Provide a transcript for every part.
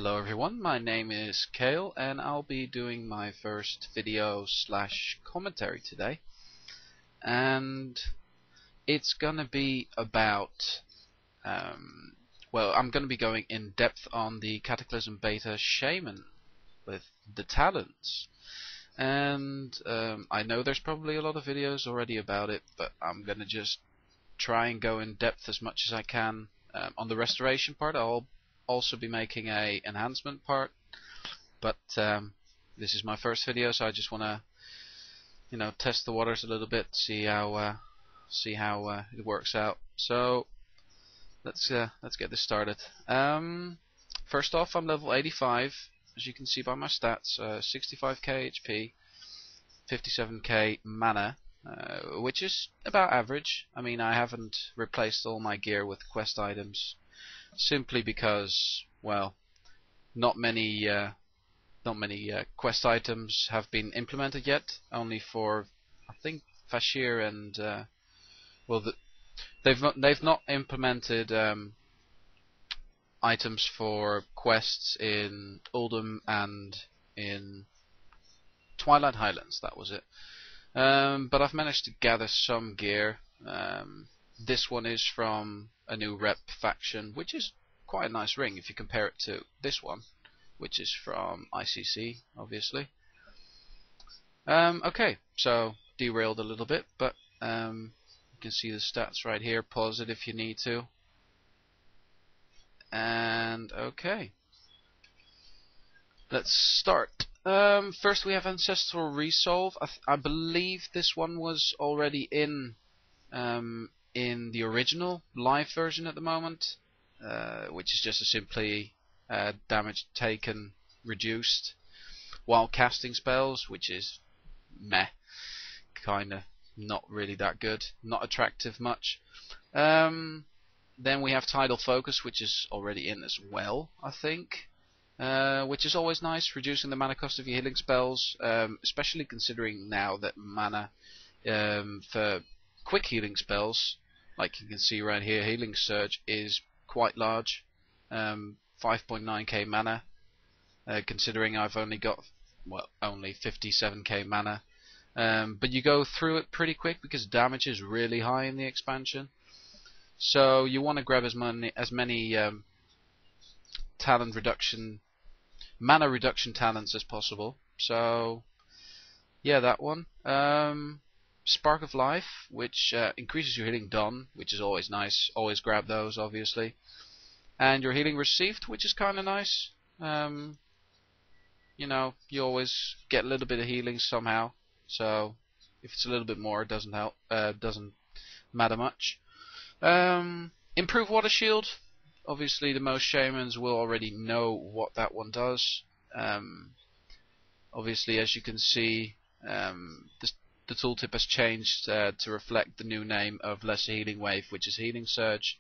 Hello everyone, my name is Kale and I'll be doing my first video slash commentary today, and it's gonna be about I'm gonna be going in depth on the Cataclysm beta Shaman with the talents, and I know there's probably a lot of videos already about it, but I'm gonna just try and go in depth as much as I can. On the restoration part, I'll also be making a enhancement part, but this is my first video, so I just want to test the waters a little bit, see how it works out. So let's get this started. First off, I'm level 85, as you can see by my stats. 65k HP, 57k mana, which is about average. I mean, I haven't replaced all my gear with quest items, simply because, well, not many quest items have been implemented yet. Only for, I think, Fashir and they've not implemented items for quests in Uldum and in Twilight Highlands. That was it. But I've managed to gather some gear. This one is from a new rep faction, which is quite a nice ring if you compare it to this one, which is from ICC, obviously. Okay, so derailed a little bit, but you can see the stats right here. Pause it if you need to. And okay, let's start. First we have Ancestral Resolve. I believe this one was already in the original live version at the moment, which is just a simply damage taken reduced while casting spells, which is meh, kinda not really that good, not attractive much. Then we have Tidal Focus, which is already in as well, I think, which is always nice, reducing the mana cost of your healing spells, especially considering now that mana for quick healing spells, like you can see right here, Healing Surge is quite large, 5.9k mana, considering I've only got only 57k mana, but you go through it pretty quick because damage is really high in the expansion. So you want to grab as many mana reduction talents as possible. So yeah, that one. Spark of Life, which increases your healing done, which is always nice. Always grab those, obviously. And your healing received, which is kind of nice. You always get a little bit of healing somehow. So if it's a little bit more, it doesn't help. Doesn't matter much. Improve Water Shield. Obviously, the most shamans will already know what that one does. Obviously, as you can see, the tooltip has changed to reflect the new name of Lesser Healing Wave, which is Healing Surge.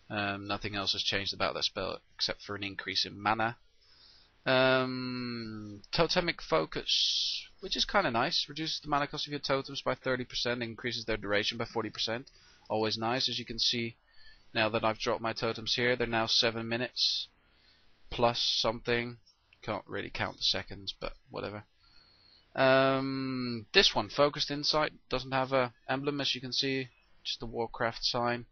Nothing else has changed about that spell except for an increase in mana. Totemic Focus, which is kind of nice, reduces the mana cost of your totems by 30%, increases their duration by 40%. Always nice. As you can see, now that I've dropped my totems here, they're now 7 minutes plus something. Can't really count the seconds, but whatever. This one, Focused Insight, doesn't have a emblem, as you can see, just the Warcraft sign.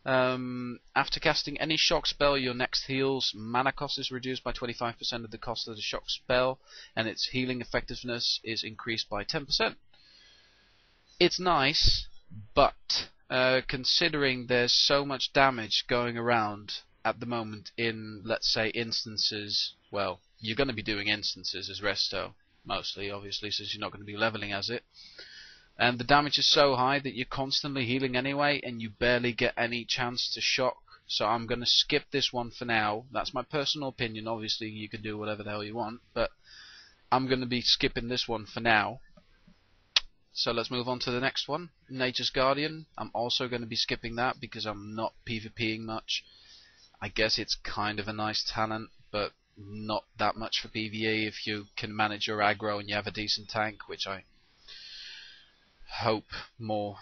After casting any shock spell, your next heal's mana cost is reduced by 25% of the cost of the shock spell, and its healing effectiveness is increased by 10%. It's nice, but considering there's so much damage going around at the moment in, let's say, instances, well, you're going to be doing instances as Resto, mostly, obviously, since you're not going to be leveling as it. And the damage is so high that you're constantly healing anyway, and you barely get any chance to shock. So I'm going to skip this one for now. That's my personal opinion. Obviously, you can do whatever the hell you want, but I'm going to be skipping this one for now. So let's move on to the next one, Nature's Guardian. I'm also going to be skipping that because I'm not PvPing much. I guess it's kind of a nice talent, but not that much for PvE if you can manage your aggro and you have a decent tank, which I hope more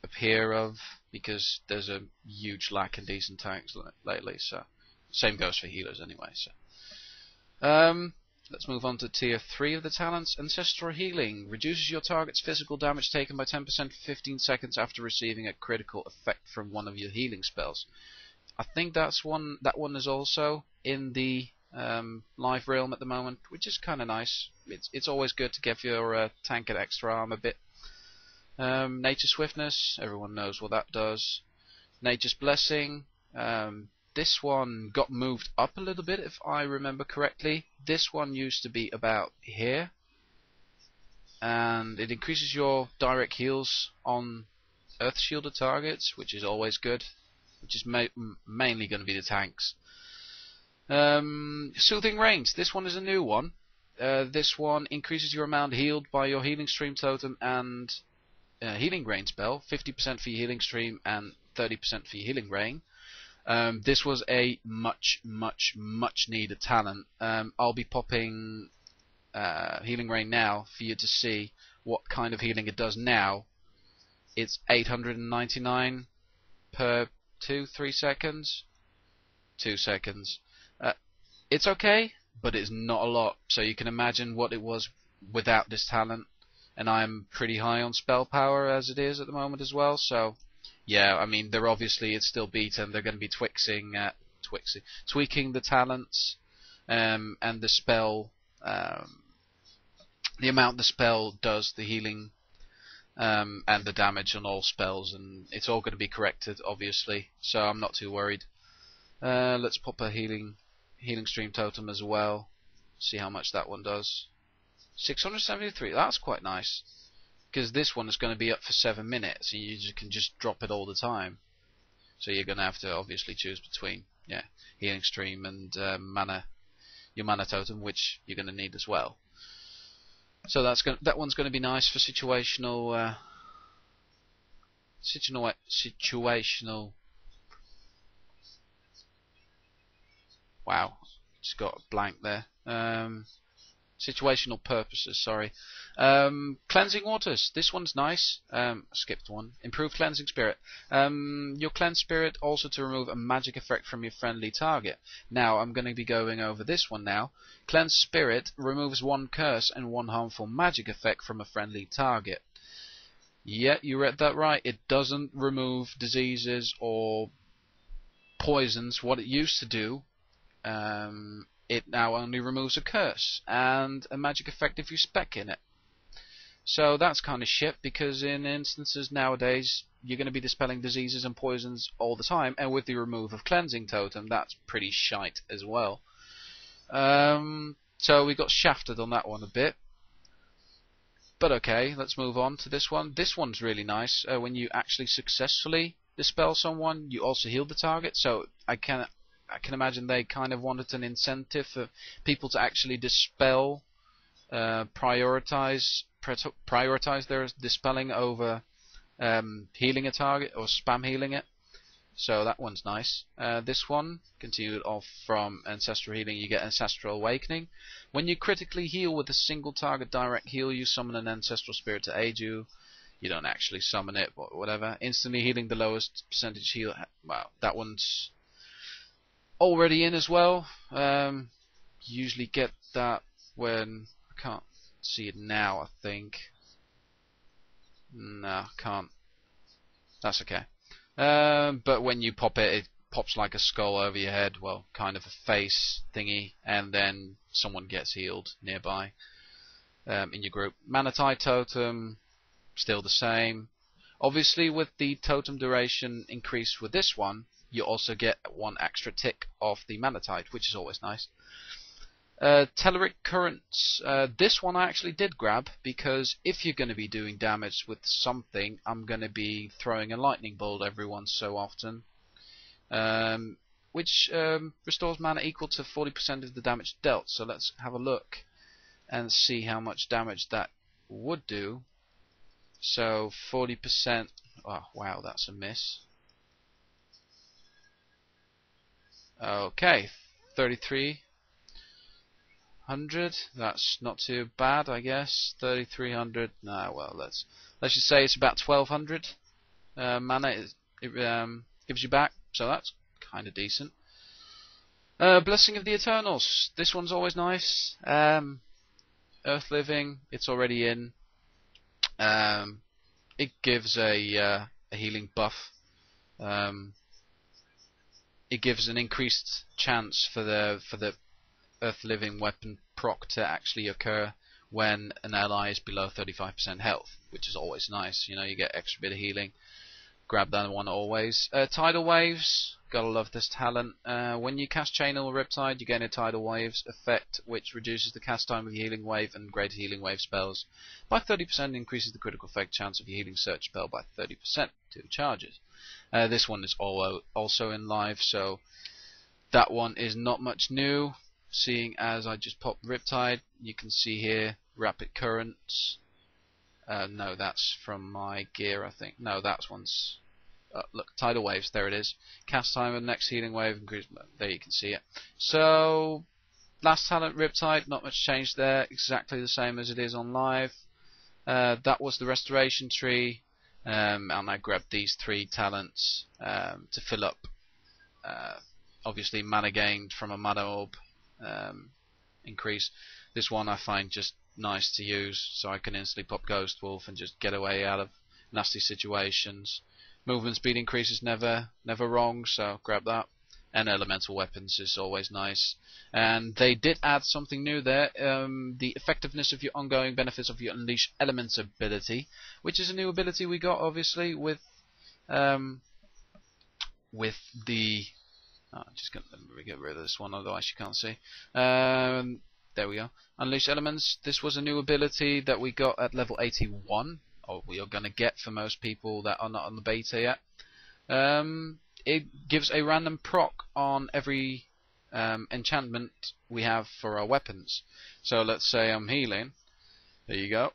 appear of, because there's a huge lack in decent tanks lately. So Same goes for healers anyway. So, let's move on to tier 3 of the talents. Ancestral Healing reduces your target's physical damage taken by 10% for 15 seconds after receiving a critical effect from one of your healing spells. I think that one is also in the live realm at the moment, which is kind of nice. It's always good to give your tank an extra arm a bit. Nature Swiftness, everyone knows what that does. Nature's Blessing. This one got moved up a little bit, if I remember correctly. This one used to be about here, and it increases your direct heals on Earth Shielded targets, which is always good, which is mainly going to be the tanks. Soothing Rains. This one is a new one. This one increases your amount healed by your Healing Stream totem and Healing Rain spell. 50% for your Healing Stream and 30% for your Healing Rain. This was a much needed talent. I'll be popping Healing Rain now for you to see what kind of healing it does now. It's 899 per 3 seconds. 2 seconds. It's okay, but it's not a lot. So you can imagine what it was without this talent. And I'm pretty high on spell power as it is at the moment as well. So yeah, I mean, they're obviously, it's still beaten. They're going to be tweaking the talents and the spell, the amount the spell does, the healing and the damage on all spells, and it's all going to be corrected, obviously. So I'm not too worried. Let's pop a healing stream totem as well. See how much that one does. 673. That's quite nice. Because this one is going to be up for 7 minutes, and you can just drop it all the time. So you're going to have to obviously choose between healing stream and your mana totem, which you're going to need as well. So that one's going to be nice for situational Wow, just got a blank there. Situational purposes, sorry. Cleansing Waters. This one's nice. Skipped one. Improved Cleansing Spirit. Your Cleanse Spirit also to remove a magic effect from your friendly target. Now, I'm going to be going over this one now. Cleanse Spirit removes 1 curse and 1 harmful magic effect from a friendly target. Yeah, you read that right. It doesn't remove diseases or poisons. What it used to do, it now only removes a curse and a magic effect if you spec in it. So that's kind of shit, because in instances nowadays you're going to be dispelling diseases and poisons all the time, and with the remove of Cleansing Totem, that's pretty shite as well. So we got shafted on that one a bit. But okay, let's move on to this one. This one's really nice. When you actually successfully dispel someone, you also heal the target. So I can imagine they kind of wanted an incentive for people to actually dispel, prioritize their dispelling over healing a target or spam healing it. So that one's nice. This one, continued off from Ancestral Healing, you get Ancestral Awakening. When you critically heal with a single target direct heal, you summon an Ancestral Spirit to aid you. You don't actually summon it, but whatever. Instantly healing the lowest percentage heal. Wow, that one's already in as well. Usually get that when I can't see it now. I think no, can't. That's okay. But when you pop it, it pops like a skull over your head. Well, kind of a face thingy, and then someone gets healed nearby in your group. Manatite Totem, still the same. Obviously, with the totem duration increased with this one, you also get 1 extra tick off the Manatite, which is always nice. Telluric Currents. This one I actually did grab, because if you're going to be doing damage with something, I'm going to be throwing a lightning bolt every once so often, which restores mana equal to 40% of the damage dealt. So let's have a look and see how much damage that would do. So 40%. Oh wow, that's a miss. Okay, 3,300. That's not too bad, I guess. 3,300. Nah, well, let's just say it's about 1,200 mana. It gives you back, so that's kind of decent. Blessing of the Eternals. This one's always nice. Earth Living, it's already in. It gives a healing buff. It gives an increased chance for the Earth Living weapon proc to actually occur when an ally is below 35% health, which is always nice. You know, you get extra bit of healing. Grab that one always. Tidal Waves, gotta love this talent. When you cast Chain or Riptide, you gain a Tidal Waves effect, which reduces the cast time of your Healing Wave and Greater Healing Wave spells by 30%, increases the critical effect chance of your Healing Search spell by 30%, 2 charges. This one is also in live, so that one is not much new, seeing as I just popped Riptide. You can see here, Rapid Currents. No, that's from my gear, I think. No, that one's... look, Tidal Waves, there it is. Cast time of the next healing wave, increase. There you can see it. So, last talent, Riptide, not much change there. Exactly the same as it is on live. That was the restoration tree. And I grabbed these 3 talents to fill up. Obviously, mana gained from a mana orb increase. This one I find just nice to use, so I can instantly pop Ghost Wolf and just get away out of nasty situations. Movement speed increase is never wrong, so grab that. And elemental weapons is always nice. And they did add something new there, the effectiveness of your ongoing benefits of your Unleash Elements ability, which is a new ability we got obviously with the just gonna let me get rid of this one, otherwise you can't see. There we go. Unleash Elements. This was a new ability that we got at level 81, or we are going to get for most people that are not on the beta yet. It gives a random proc on every enchantment we have for our weapons. So let's say I'm healing. There you go.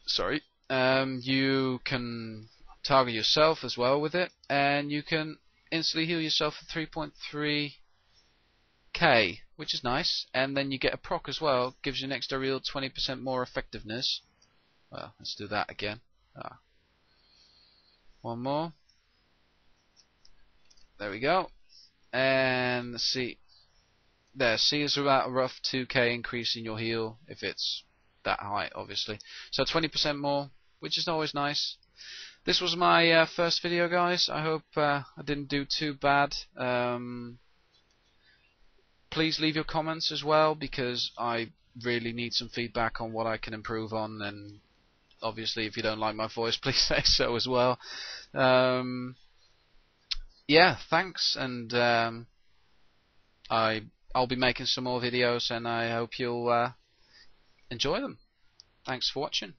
Sorry. You can target yourself as well with it, and you can instantly heal yourself for 3.3k, which is nice. And then you get a proc as well, gives you an extra real 20% more effectiveness. Well, let's do that again. One more. There we go. And let's see. There, see, it's about a rough 2k increase in your heal if it's that high, obviously. So 20% more, which is always nice. This was my first video, guys. I hope I didn't do too bad. Please leave your comments as well, because I really need some feedback on what I can improve on, and obviously if you don't like my voice, please say so as well. Yeah, thanks, and I'll be making some more videos, and I hope you'll enjoy them. Thanks for watching.